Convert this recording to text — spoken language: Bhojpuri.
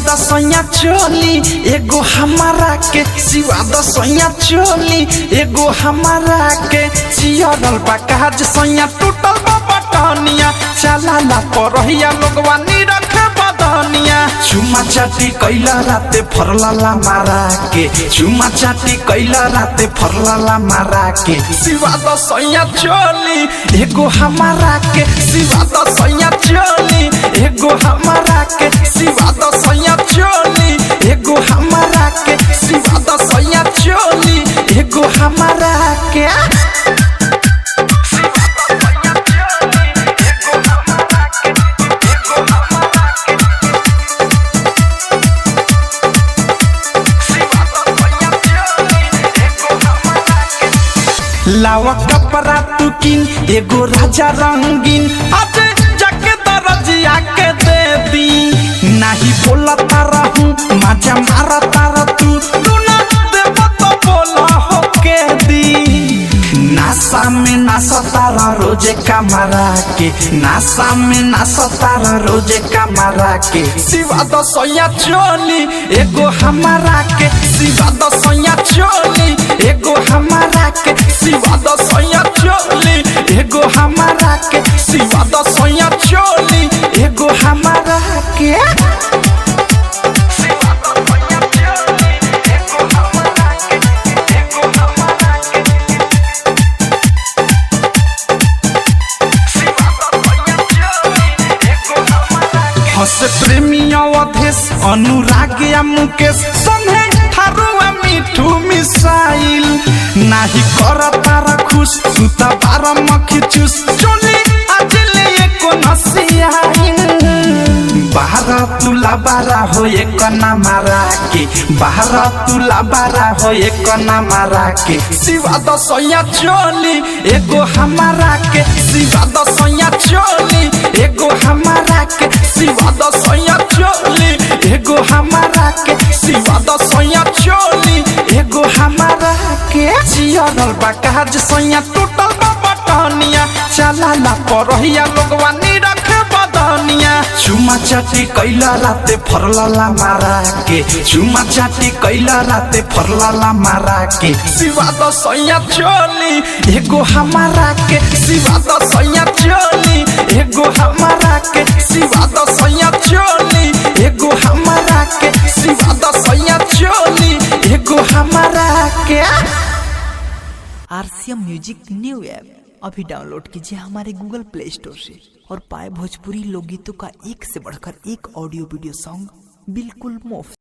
दसैया चोली एगो हमारा के सिवा दसैया चोली एगो हमारा के चियरल बा काज सैया टूटल बा बटनिया चला ला परहिया लोगवा नी रखे बदनिया चुमा चाटी कैला राते फरला मारा के चुमा चाटी कैला राते फरला मारा के सिवा दसैया चोली एगो हमारा के सिवा दसैया चोली एगो हमारा के सिवा दसैया चोली एगो हमारा के सिवा दसैया चोली एगो हमारा के लावा कपड़ा तू किन एगो राजा रंगीन आज जाके दरजिया के दे दी नहीं बोलता रहूं मजा मारता रह तू ना देव तो बोला हो के दी नासा में नासता रह रोजे कमरा के नासा में नासता रह रोजे कमरा के सिवा दसैया चोली एगो हमारा के सिवा दसैया चोली एगो हमारा के सिवा दसैया चोली एगो हमारा के सिवा दसैया चोली एगो हमारा के हस प्रेमी अवधेश अनुराग या मुकेश संगे थारुआ मिठू मिसाइल नाही करता र खुश तू त बारा मखी चूस चोली आज ले एको नसियाइन बाहर तुला बारा हो एक ना मारा के बाहर तुला बारा हो एक ना मारा के सिवा दसैया चोली एगो हमारा के सिवा दसैया चोली एगो हमारा के सिवा दसैया चोली एगो हमारा के सिवा दसैया चोली एगो हमारा के चियरल बा काज सैया टूटल बा बटनिया चला ला परहिया लोगवा नी रखे बदनिया चुमा चाटी कैला राते फरला मारा के चुमा चाटी कैला राते फरला मारा के सिवा दसैया चोली एगो हमारा के सिवा दसैया चोली एगो हमारा के सिवा दसैया चोली एगो हमारा के सिवा दसैया चोली एगो हमारा के। RCM म्यूजिक न्यू ऐप अभी डाउनलोड कीजिए हमारे गूगल प्ले स्टोर से और पाए भोजपुरी लोकगीतों का एक से बढ़कर एक ऑडियो वीडियो सॉन्ग बिल्कुल मुफ्त।